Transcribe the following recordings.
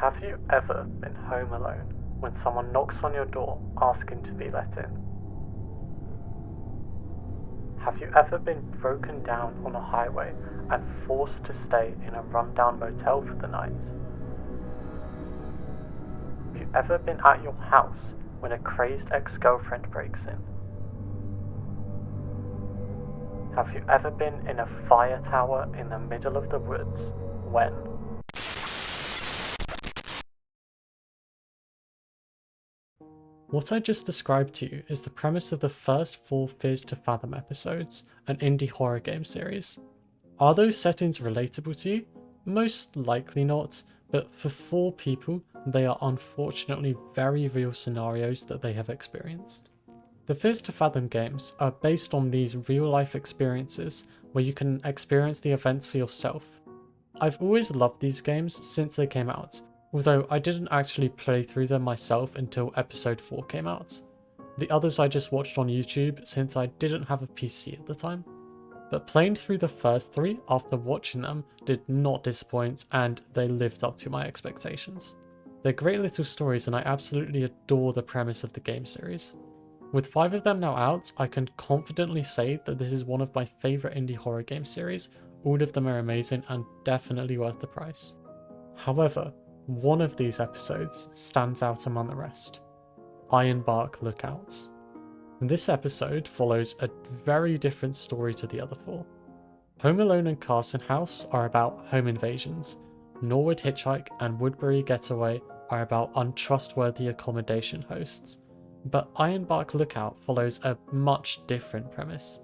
Have you ever been home alone when someone knocks on your door asking to be let in? Have you ever been broken down on a highway and forced to stay in a rundown motel for the night? Have you ever been at your house when a crazed ex-girlfriend breaks in? Have you ever been in a fire tower in the middle of the woods when... What I just described to you is the premise of the first 4 Fears to Fathom episodes, an indie horror game series. Are those settings relatable to you? Most likely not, but for 4 people, they are unfortunately very real scenarios that they have experienced. The Fears to Fathom games are based on these real life experiences where you can experience the events for yourself. I've always loved these games since they came out, although I didn't actually play through them myself until episode 4 came out. The others I just watched on YouTube since I didn't have a PC at the time. But playing through the first 3 after watching them did not disappoint, and they lived up to my expectations. They're great little stories and I absolutely adore the premise of the game series. With 5 of them now out, I can confidently say that this is one of my favourite indie horror game series. All of them are amazing and definitely worth the price. However, one of these episodes stands out among the rest: Ironbark Lookout. This episode follows a very different story to the other 4. Home Alone and Carson House are about home invasions. Norwood Hitchhike and Woodbury Getaway are about untrustworthy accommodation hosts. But Ironbark Lookout follows a much different premise.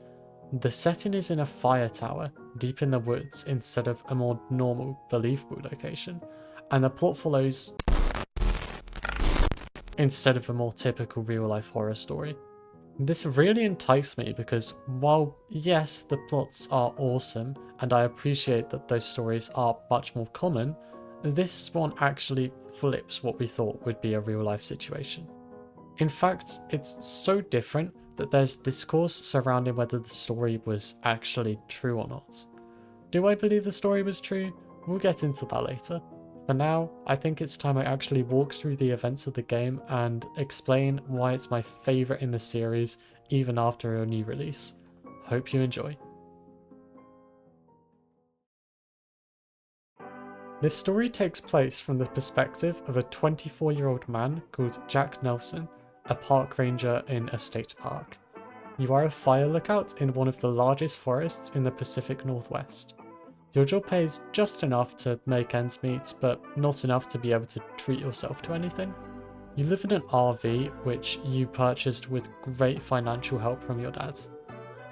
The setting is in a fire tower deep in the woods instead of a more normal, believable location, and the plot follows instead of a more typical real-life horror story. This really enticed me because while yes, the plots are awesome and I appreciate that those stories are much more common, this one actually flips what we thought would be a real-life situation. In fact, it's so different that there's discourse surrounding whether the story was actually true or not. Do I believe the story was true? We'll get into that later. For now, I think it's time I actually walk through the events of the game and explain why it's my favourite in the series even after a new release. Hope you enjoy. This story takes place from the perspective of a 24-year-old man called Jack Nelson, a park ranger in a state park. You are a fire lookout in one of the largest forests in the Pacific Northwest. Your job pays just enough to make ends meet, but not enough to be able to treat yourself to anything. You live in an RV which you purchased with great financial help from your dad.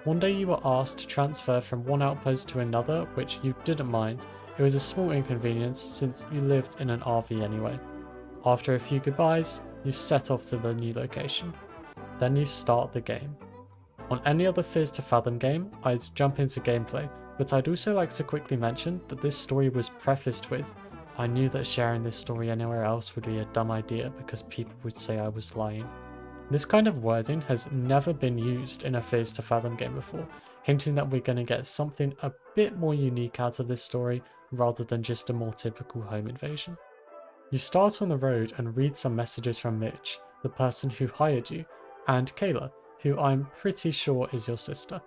One day you were asked to transfer from one outpost to another, which you didn't mind. It was a small inconvenience since you lived in an RV anyway. After a few goodbyes, you set off to the new location. Then you start the game. On any other Fears to Fathom game, I'd jump into gameplay, but I'd also like to quickly mention that this story was prefaced with, "I knew that sharing this story anywhere else would be a dumb idea because people would say I was lying." This kind of wording has never been used in a Fears to Fathom game before, hinting that we're going to get something a bit more unique out of this story rather than just a more typical home invasion. You start on the road and read some messages from Mitch, the person who hired you, and Kayla, who I'm pretty sure is your sister.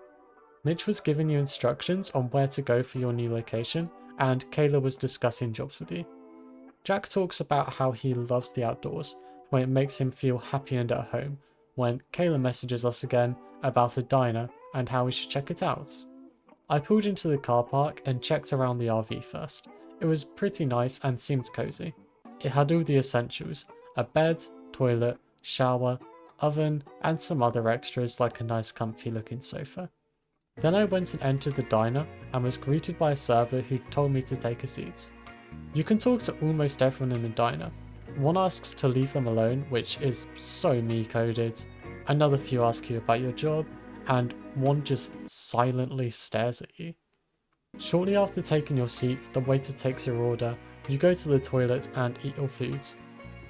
Mitch was giving you instructions on where to go for your new location, and Kayla was discussing jobs with you. Jack talks about how he loves the outdoors, when it makes him feel happy and at home, when Kayla messages us again about a diner and how we should check it out. I pulled into the car park and checked around the RV first. It was pretty nice and seemed cozy. It had all the essentials: a bed, toilet, shower, oven, and some other extras like a nice comfy looking sofa. Then I went and entered the diner and was greeted by a server who told me to take a seat. You can talk to almost everyone in the diner. One asks to leave them alone, which is so me-coded. Another few ask you about your job, and one just silently stares at you. Shortly after taking your seat, the waiter takes your order, you go to the toilet and eat your food.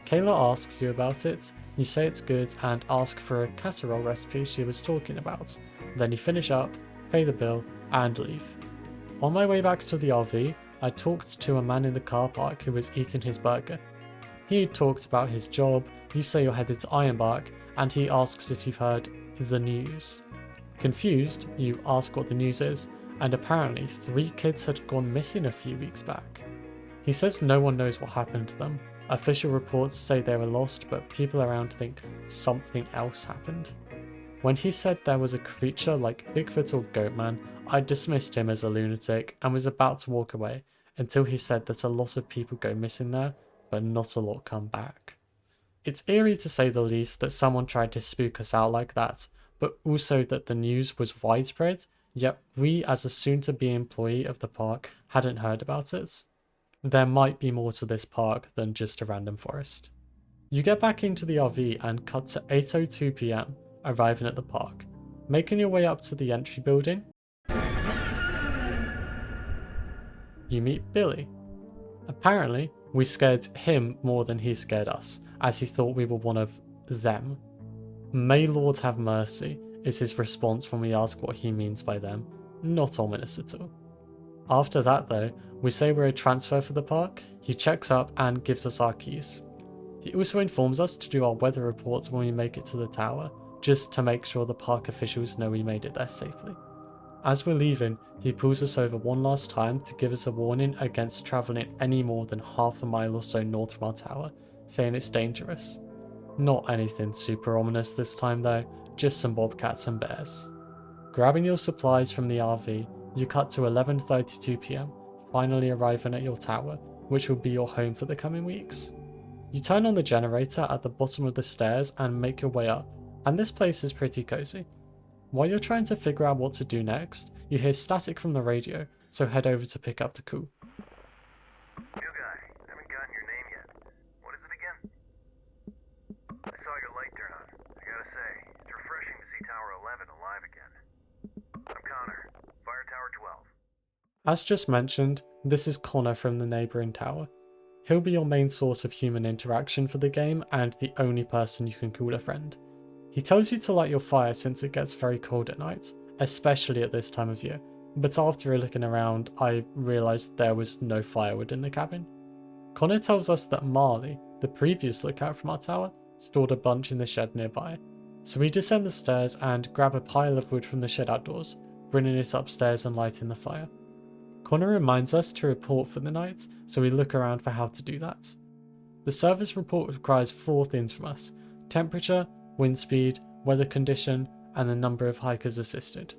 Kayla asks you about it, you say it's good and ask for a casserole recipe she was talking about. Then you finish up, pay the bill, and leave. On my way back to the RV, I talked to a man in the car park who was eating his burger. He talked about his job, you say you're headed to Ironbark, and he asks if you've heard the news. Confused, you ask what the news is, and apparently 3 kids had gone missing a few weeks back. He says no one knows what happened to them. Official reports say they were lost, but people around think something else happened. When he said there was a creature like Bigfoot or Goatman, I dismissed him as a lunatic and was about to walk away until he said that a lot of people go missing there, but not a lot come back. It's eerie to say the least that someone tried to spook us out like that, but also that the news was widespread, yet we as a soon-to-be employee of the park hadn't heard about it. There might be more to this park than just a random forest. You get back into the RV and cut to 8:02 PM, arriving at the park. Making your way up to the entry building, you meet Billy. Apparently, we scared him more than he scared us, as he thought we were one of them. May Lord have mercy, is his response when we ask what he means by them. Not ominous at all. After that though, we say we're a transfer for the park, he checks up and gives us our keys. He also informs us to do our weather reports when we make it to the tower, just to make sure the park officials know we made it there safely. As we're leaving, he pulls us over one last time to give us a warning against travelling any more than half a mile or so north from our tower, saying it's dangerous. Not anything super ominous this time though, just some bobcats and bears. Grabbing your supplies from the RV, you cut to 11:32 PM, finally arriving at your tower, which will be your home for the coming weeks. You turn on the generator at the bottom of the stairs and make your way up, and this place is pretty cozy. While you're trying to figure out what to do next, you hear static from the radio, so head over to pick up the call. New guy, haven't gotten your name yet. What is it again? I saw your light turn on. I gotta say, it's refreshing to see Tower 11 alive again. I'm Connor, Fire Tower 12. As just mentioned, this is Connor from the neighbouring tower. He'll be your main source of human interaction for the game and the only person you can call a friend. He tells you to light your fire since it gets very cold at night, especially at this time of year, but after looking around I realised there was no firewood in the cabin. Connor tells us that Marley, the previous lookout from our tower, stored a bunch in the shed nearby, so we descend the stairs and grab a pile of wood from the shed outdoors, bringing it upstairs and lighting the fire. Connor reminds us to report for the night, so we look around for how to do that. The service report requires 4 things from us: temperature, wind speed, weather condition, and the number of hikers assisted.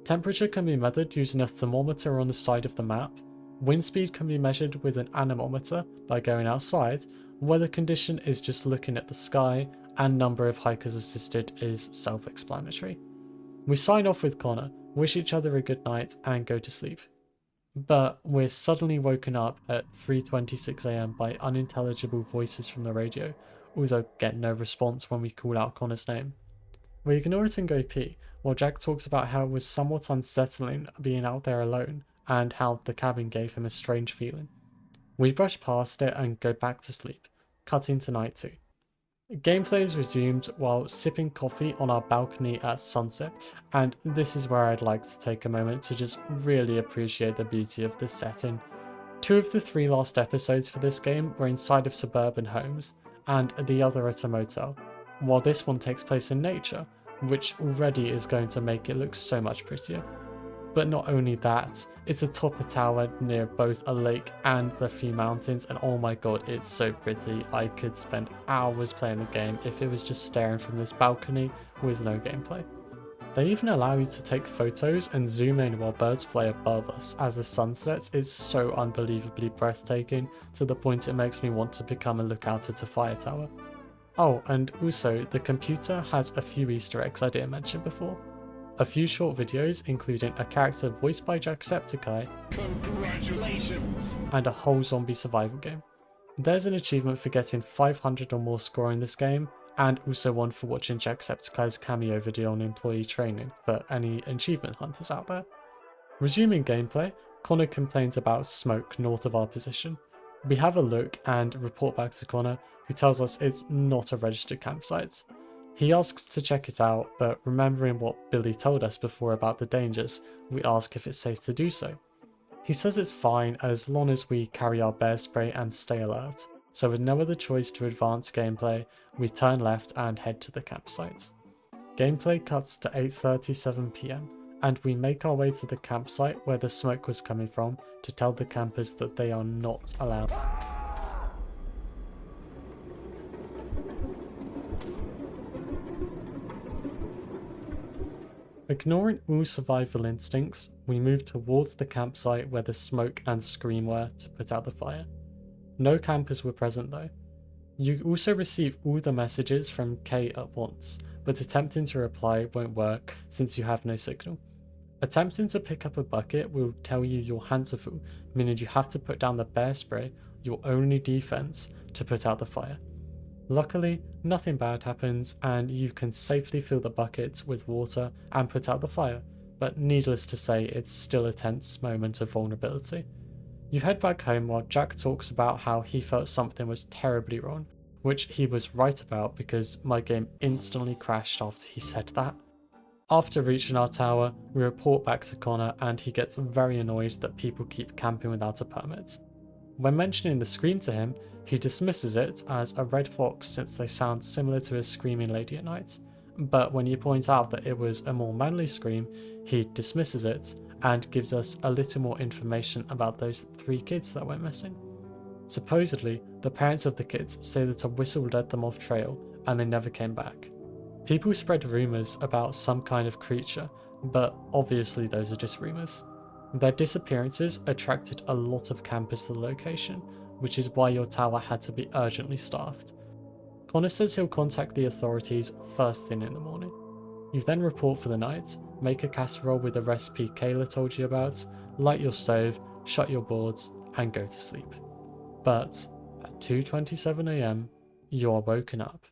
Temperature can be measured using a thermometer on the side of the map, wind speed can be measured with an anemometer by going outside, weather condition is just looking at the sky, and number of hikers assisted is self-explanatory. We sign off with Connor, wish each other a good night, and go to sleep. But we're suddenly woken up at 3:26 AM by unintelligible voices from the radio, although get no response when we call out Connor's name. We ignore it and go pee, while Jack talks about how it was somewhat unsettling being out there alone, and how the cabin gave him a strange feeling. We brush past it and go back to sleep, cutting to night 2. Gameplay is resumed while sipping coffee on our balcony at sunset, and this is where I'd like to take a moment to just really appreciate the beauty of this setting. 2 of the 3 last episodes for this game were inside of suburban homes, and the other at a motel, while this one takes place in nature, which already is going to make it look so much prettier. But not only that, it's atop a tower near both a lake and the few mountains, and oh my god, it's so pretty. I could spend hours playing the game if it was just staring from this balcony with no gameplay. They even allow you to take photos and zoom in while birds fly above us as the sun sets. It's so unbelievably breathtaking, to the point it makes me want to become a lookout at a fire tower. Oh, and also, the computer has a few Easter eggs I didn't mention before. A few short videos, including a character voiced by Jacksepticeye, Congratulations! and a whole zombie survival game. There's an achievement for getting 500 or more score in this game, and also one for watching Jacksepticeye's cameo video on employee training for any achievement hunters out there. Resuming gameplay, Connor complains about smoke north of our position. We have a look and report back to Connor, who tells us it's not a registered campsite. He asks to check it out, but remembering what Billy told us before about the dangers, we ask if it's safe to do so. He says it's fine as long as we carry our bear spray and stay alert, so with no other choice to advance gameplay, we turn left and head to the campsite. Gameplay cuts to 8:37 PM, and we make our way to the campsite where the smoke was coming from to tell the campers that they are not allowed. Ignoring all survival instincts, we move towards the campsite where the smoke and scream were to put out the fire. No campers were present though. You also receive all the messages from Kay at once, but attempting to reply won't work since you have no signal. Attempting to pick up a bucket will tell you your hands are full, meaning you have to put down the bear spray, your only defense, to put out the fire. Luckily, nothing bad happens and you can safely fill the buckets with water and put out the fire, but needless to say it's still a tense moment of vulnerability. You head back home while Jack talks about how he felt something was terribly wrong, which he was right about because my game instantly crashed after he said that. After reaching our tower, we report back to Connor and he gets very annoyed that people keep camping without a permit. When mentioning the scream to him, he dismisses it as a red fox since they sound similar to a screaming lady at night, but when you point out that it was a more manly scream, he dismisses it and gives us a little more information about those 3 kids that went missing. Supposedly, the parents of the kids say that a whistle led them off trail and they never came back. People spread rumours about some kind of creature, but obviously those are just rumours. Their disappearances attracted a lot of campers to the location, which is why your tower had to be urgently staffed. Connor says he'll contact the authorities first thing in the morning. You then report for the night, make a casserole with the recipe Kayla told you about, light your stove, shut your boards, and go to sleep. But at 2:27 AM, you are woken up.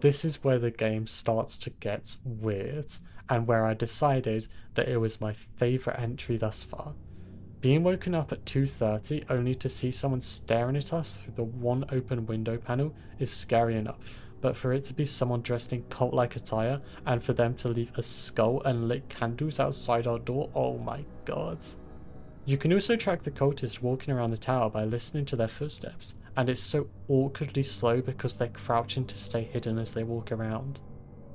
This is where the game starts to get weird, and where I decided that it was my favourite entry thus far. Being woken up at 2:30 only to see someone staring at us through the one open window panel is scary enough, but for it to be someone dressed in cult-like attire and for them to leave a skull and lit candles outside our door, oh my god. You can also track the cultists walking around the tower by listening to their footsteps, and it's so awkwardly slow because they're crouching to stay hidden as they walk around.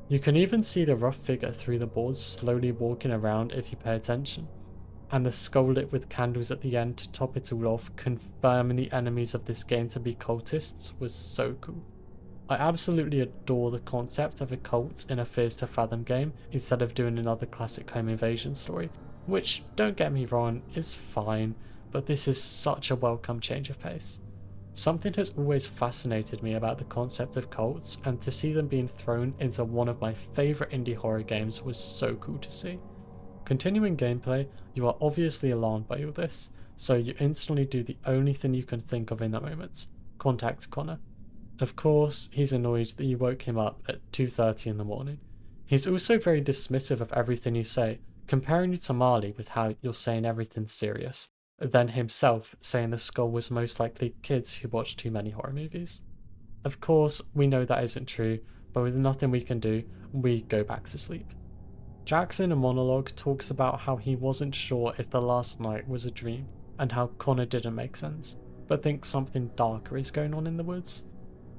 You can even see the rough figure through the boards slowly walking around if you pay attention, and the skull lit with candles at the end to top it all off, confirming the enemies of this game to be cultists was so cool. I absolutely adore the concept of a cult in a To Fathom game instead of doing another classic home invasion story, which, don't get me wrong, is fine, but this is such a welcome change of pace. Something has always fascinated me about the concept of cults, and to see them being thrown into one of my favourite indie horror games was so cool to see. Continuing gameplay, you are obviously alarmed by all this, so you instantly do the only thing you can think of in that moment: contact Connor. Of course, he's annoyed that you woke him up at 2:30 in the morning. He's also very dismissive of everything you say, comparing you to Marley with how you're saying everything's serious, then himself saying the skull was most likely kids who watch too many horror movies. Of course, we know that isn't true, but with nothing we can do, we go back to sleep. Jackson, in a monologue, talks about how he wasn't sure if the last night was a dream, and how Connor didn't make sense, but thinks something darker is going on in the woods.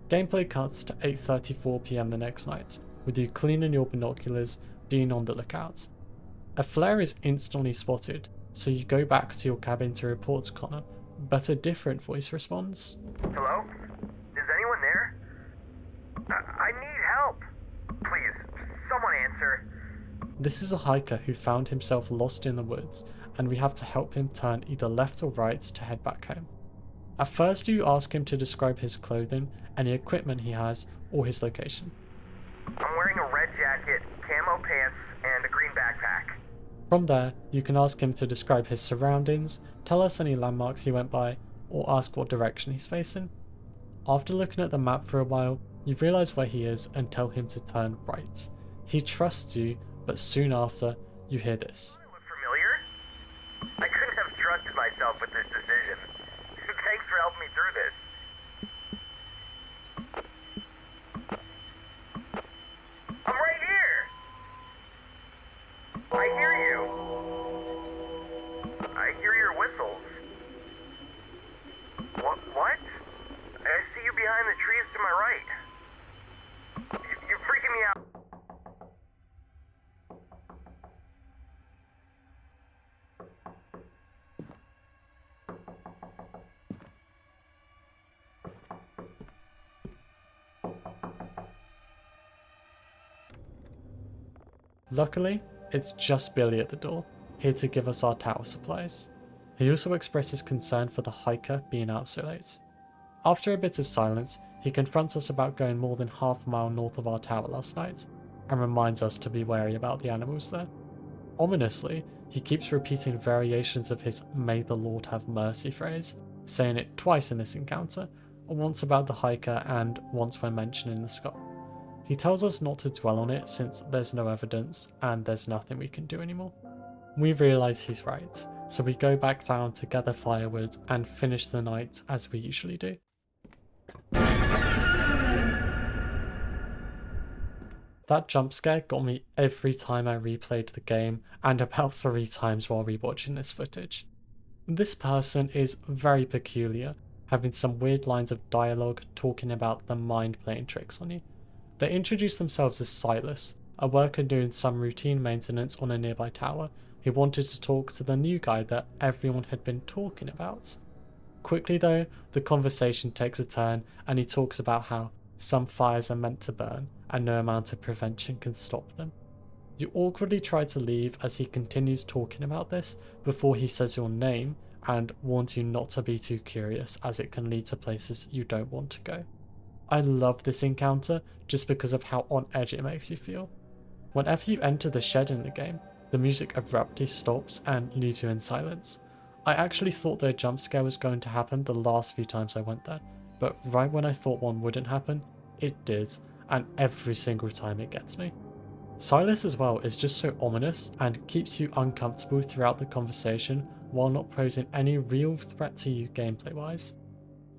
Gameplay cuts to 8:34 PM the next night, with you cleaning your binoculars, being on the lookout. A flare is instantly spotted, so you go back to your cabin to report to Connor, but a different voice responds. Hello? Is anyone there? I need help! Please, someone answer. This is a hiker who found himself lost in the woods, and we have to help him turn either left or right to head back home. At first you ask him to describe his clothing, any equipment he has, or his location. I'm wearing a red jacket, camo pants, and a green backpack. From there, you can ask him to describe his surroundings, tell us any landmarks he went by, or ask what direction he's facing. After looking at the map for a while, you realise where he is and tell him to turn right. He trusts you, but soon after, you hear this. Does it look familiar? I couldn't have trusted myself with this decision. Thanks for helping me through this. I'm right here! I hear you. I hear your whistles. What? I see you behind the trees to my right. You're freaking me out. Luckily, it's just Billy at the door, here to give us our tower supplies. He also expresses concern for the hiker being out so late. After a bit of silence, he confronts us about going more than half a mile north of our tower last night, and reminds us to be wary about the animals there. Ominously, he keeps repeating variations of his "May the Lord have mercy" phrase, saying it twice in this encounter, once about the hiker and once when mentioning the skull. He tells us not to dwell on it since there's no evidence and there's nothing we can do anymore. We realise he's right, so we go back down to gather firewood and finish the night as we usually do. That jump scare got me every time I replayed the game, and about 3 times while rewatching this footage. This person is very peculiar, having some weird lines of dialogue talking about the mind playing tricks on you. They introduce themselves as Silus, a worker doing some routine maintenance on a nearby tower, who wanted to talk to the new guy that everyone had been talking about. Quickly though, the conversation takes a turn and he talks about how some fires are meant to burn and no amount of prevention can stop them. You awkwardly try to leave as he continues talking about this before he says your name and warns you not to be too curious as it can lead to places you don't want to go. I love this encounter just because of how on edge it makes you feel. Whenever you enter the shed in the game, the music abruptly stops and leaves you in silence. I actually thought the jump scare was going to happen the last few times I went there, but right when I thought one wouldn't happen, it did, and every single time it gets me. Silus as well is just so ominous and keeps you uncomfortable throughout the conversation while not posing any real threat to you gameplay wise.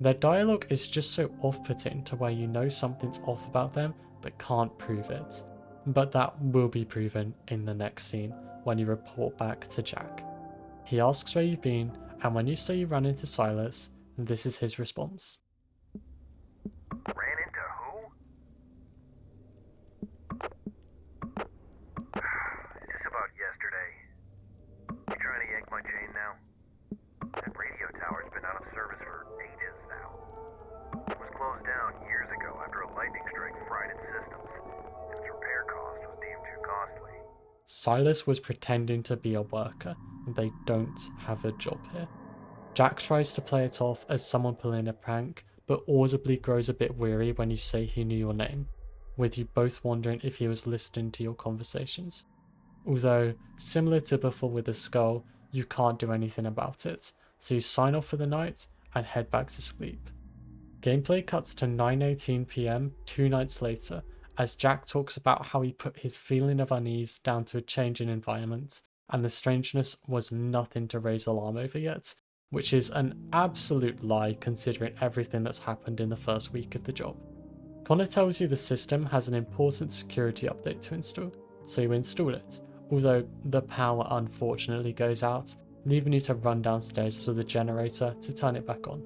Their dialogue is just so off-putting to where you know something's off about them but can't prove it. But that will be proven in the next scene when you report back to Jack. He asks where you've been, and when you say you ran into Silus, this is his response. Ran into who? Is this about yesterday? You trying to yank my chain now? That radio tower's been out of service for ages now. It was closed down years ago after a lightning strike fried its systems. Its repair cost was deemed too costly. Silus was pretending to be a worker, and they don't have a job here. Jack tries to play it off as someone pulling a prank, but audibly grows a bit weary when you say he knew your name, with you both wondering if he was listening to your conversations. Although, similar to before with the skull, you can't do anything about it, so you sign off for the night and head back to sleep. Gameplay cuts to 9:18 PM 2 nights later, as Jack talks about how he put his feeling of unease down to a change in environment, and the strangeness was nothing to raise alarm over yet, which is an absolute lie considering everything that's happened in the first week of the job. Connor tells you the system has an important security update to install, so you install it, although the power unfortunately goes out, leaving you to run downstairs to the generator to turn it back on.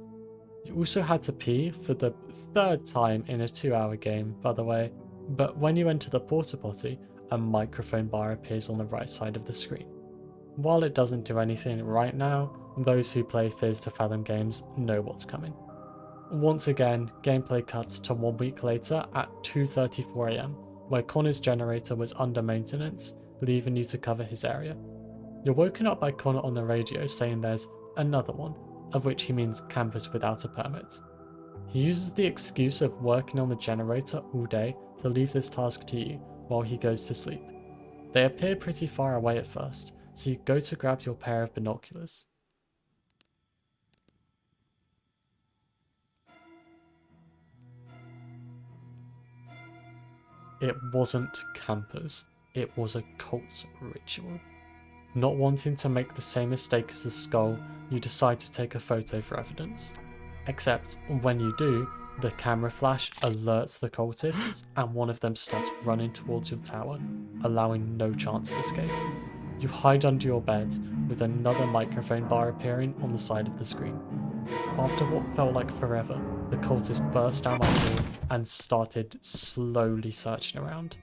You also had to pee for the 3rd time in a 2-hour game, by the way, but when you enter the porta potty, a microphone bar appears on the right side of the screen. While it doesn't do anything right now, those who play To Fathom games know what's coming. Once again, gameplay cuts to 1 week later at 2:34 AM, where Connor's generator was under maintenance, leaving you to cover his area. You're woken up by Connor on the radio saying there's another one, of which he means campers without a permit. He uses the excuse of working on the generator all day to leave this task to you while he goes to sleep. They appear pretty far away at first, so you go to grab your pair of binoculars. It wasn't campers, it was a cult ritual. Not wanting to make the same mistake as the skull, you decide to take a photo for evidence. Except when you do, the camera flash alerts the cultists and one of them starts running towards your tower, allowing no chance of escape. You hide under your bed, with another microphone bar appearing on the side of the screen. After what felt like forever, the cultist burst down my door and started slowly searching around.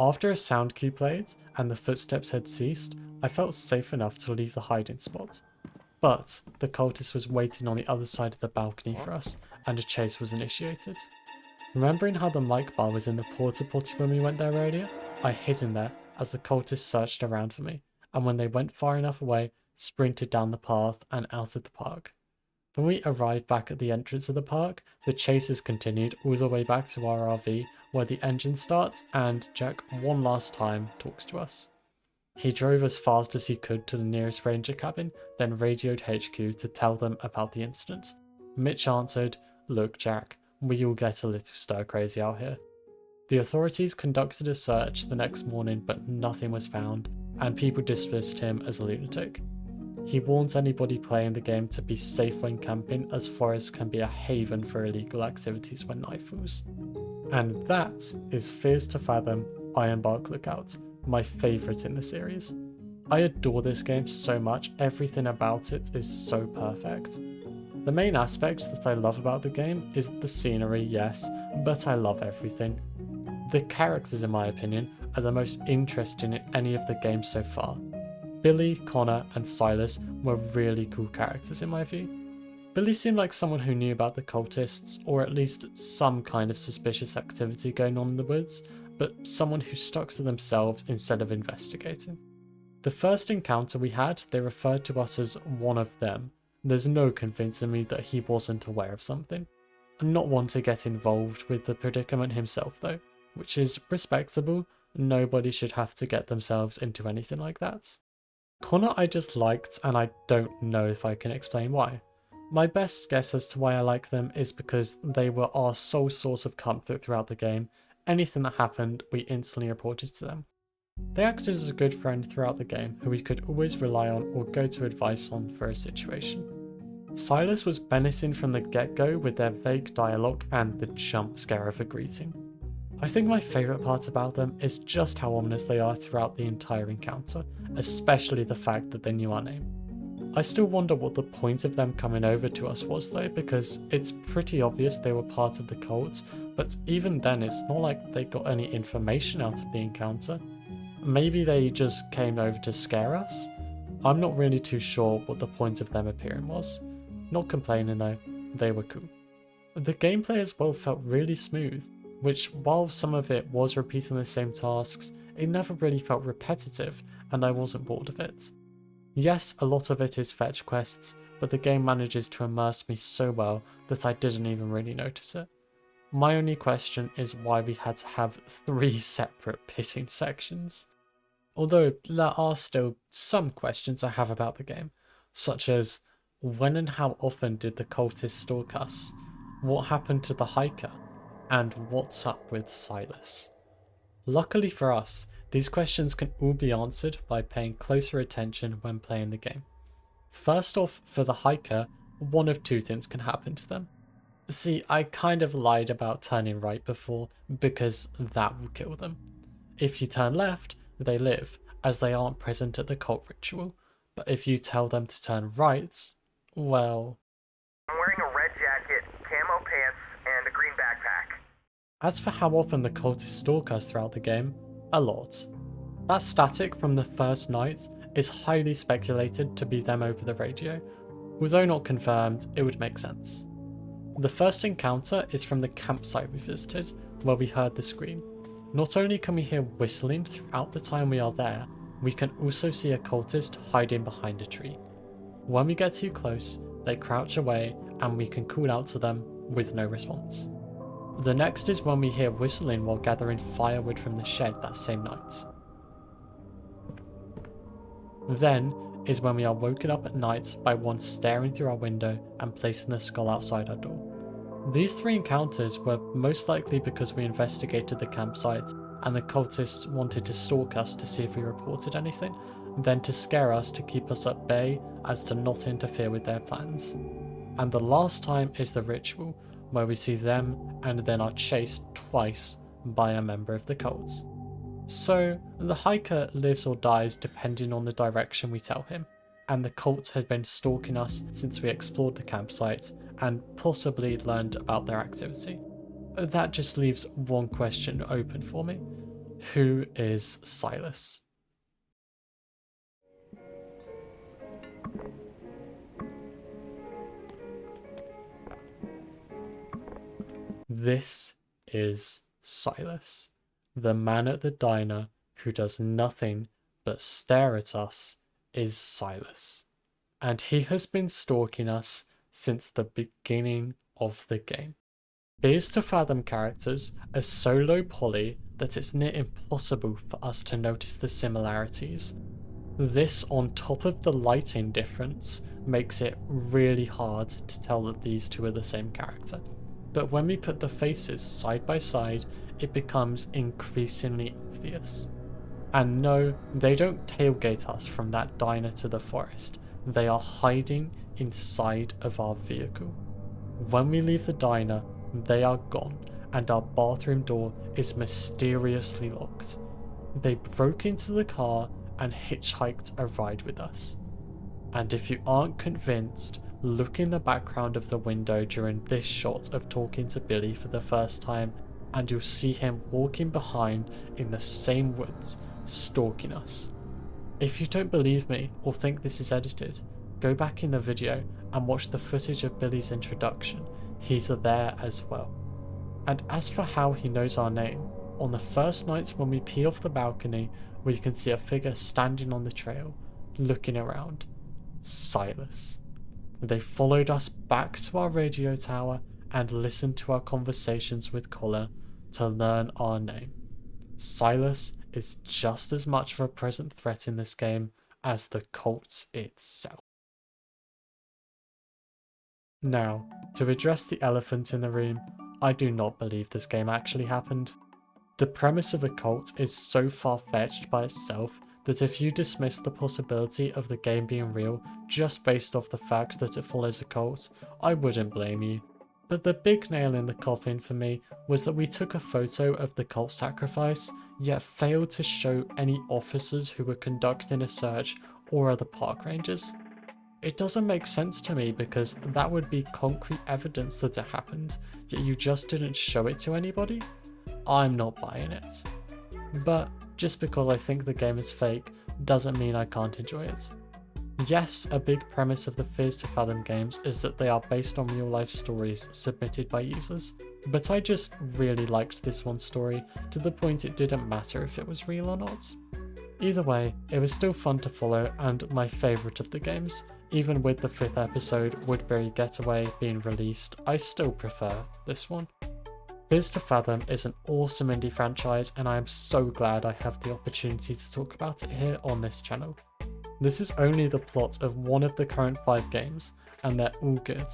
After a sound cue played and the footsteps had ceased, I felt safe enough to leave the hiding spot. But the cultist was waiting on the other side of the balcony for us, and a chase was initiated. Remembering how the mic bar was in the porta potty when we went there earlier, I hid in there as the cultists searched around for me, and when they went far enough away, sprinted down the path and out of the park. When we arrived back at the entrance of the park, the chases continued all the way back to our RV, where the engine starts and Jack one last time talks to us. He drove as fast as he could to the nearest ranger cabin, then radioed HQ to tell them about the incident. Mitch answered, "Look, Jack, we all get a little stir crazy out here." The authorities conducted a search the next morning, but nothing was found, and people dismissed him as a lunatic. He warns anybody playing the game to be safe when camping, as forests can be a haven for illegal activities when night falls. And that is Fears to Fathom Ironbark Lookout, my favourite in the series. I adore this game so much, everything about it is so perfect. The main aspect that I love about the game is the scenery, yes, but I love everything. The characters, in my opinion, are the most interesting in any of the games so far. Billy, Connor, and Silus were really cool characters in my view. Billy seemed like someone who knew about the cultists, or at least some kind of suspicious activity going on in the woods, but someone who stuck to themselves instead of investigating. The first encounter we had, they referred to us as one of them. There's no convincing me that he wasn't aware of something. I'm not one to get involved with the predicament himself though, which is respectable. Nobody should have to get themselves into anything like that. Connor I just liked, and I don't know if I can explain why. My best guess as to why I like them is because they were our sole source of comfort throughout the game. Anything that happened, we instantly reported to them. They acted as a good friend throughout the game, who we could always rely on or go to advice on for a situation. Silus was menacing from the get-go with their vague dialogue and the jump scare of a greeting. I think my favourite part about them is just how ominous they are throughout the entire encounter, especially the fact that they knew our name. I still wonder what the point of them coming over to us was though, because it's pretty obvious they were part of the cult, but even then it's not like they got any information out of the encounter. Maybe they just came over to scare us? I'm not really too sure what the point of them appearing was. Not complaining though, they were cool. The gameplay as well felt really smooth, which while some of it was repeating the same tasks, it never really felt repetitive and I wasn't bored of it. Yes, a lot of it is fetch quests, but the game manages to immerse me so well that I didn't even really notice it. My only question is why we had to have 3 separate pissing sections. Although there are still some questions I have about the game, such as when and how often did the cultists stalk us? What happened to the hiker? And what's up with Silus? Luckily for us, these questions can all be answered by paying closer attention when playing the game. First off, for the hiker, one of 2 things can happen to them. See, I kind of lied about turning right before, because that will kill them. If you turn left, they live, as they aren't present at the cult ritual. But if you tell them to turn right, well... I'm wearing a red jacket, camo pants, and a green backpack. As for how often the cultists stalk us throughout the game, a lot. That static from the first night is highly speculated to be them over the radio. Although not confirmed, it would make sense. The first encounter is from the campsite we visited, where we heard the scream. Not only can we hear whistling throughout the time we are there, we can also see a cultist hiding behind a tree. When we get too close, they crouch away and we can call out to them with no response. The next is when we hear whistling while gathering firewood from the shed that same night. Then is when we are woken up at night by one staring through our window and placing the skull outside our door. These three encounters were most likely because we investigated the campsite and the cultists wanted to stalk us to see if we reported anything, then to scare us to keep us at bay as to not interfere with their plans. And the last time is the ritual, where we see them and then are chased twice by a member of the cult. So, the hiker lives or dies depending on the direction we tell him, and the cult has been stalking us since we explored the campsite and possibly learned about their activity. That just leaves one question open for me. Who is Silus? This is Silus, the man at the diner who does nothing but stare at us is Silus, and he has been stalking us since the beginning of the game. His To Fathom characters are so low poly that it's near impossible for us to notice the similarities. This on top of the lighting difference makes it really hard to tell that these two are the same character. But when we put the faces side by side, it becomes increasingly obvious. And no, they don't tailgate us from that diner to the forest. They are hiding inside of our vehicle. When we leave the diner, they are gone, and our bathroom door is mysteriously locked. They broke into the car and hitchhiked a ride with us. And if you aren't convinced, look in the background of the window during this shot of talking to Billy for the first time, and you'll see him walking behind in the same woods, stalking us. If you don't believe me or think this is edited, go back in the video and watch the footage of Billy's introduction. He's there as well. And as for how he knows our name, on the first nights when we pee off the balcony, we can see a figure standing on the trail, looking around. Silus. They followed us back to our radio tower and listened to our conversations with Colin to learn our name. Silus is just as much of a present threat in this game as the cult itself. Now, to address the elephant in the room, I do not believe this game actually happened. The premise of a cult is so far-fetched by itself that if you dismiss the possibility of the game being real just based off the fact that it follows a cult, I wouldn't blame you. But the big nail in the coffin for me was that we took a photo of the cult sacrifice, yet failed to show any officers who were conducting a search or other park rangers. It doesn't make sense to me because that would be concrete evidence that it happened, yet you just didn't show it to anybody? I'm not buying it. But just because I think the game is fake doesn't mean I can't enjoy it. Yes, a big premise of the To Fathom games is that they are based on real life stories submitted by users, but I just really liked this one story to the point it didn't matter if it was real or not. Either way, it was still fun to follow and my favourite of the games. Even with the 5th episode, Woodbury Getaway, being released, I still prefer this one. To Fathom is an awesome indie franchise and I am so glad I have the opportunity to talk about it here on this channel. This is only the plot of one of the current 5 games, and they're all good.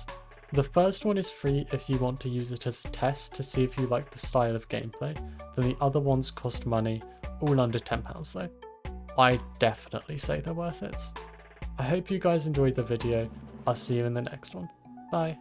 The first one is free if you want to use it as a test to see if you like the style of gameplay, then the other ones cost money, all under £10 though. I definitely say they're worth it. I hope you guys enjoyed the video. I'll see you in the next one. Bye.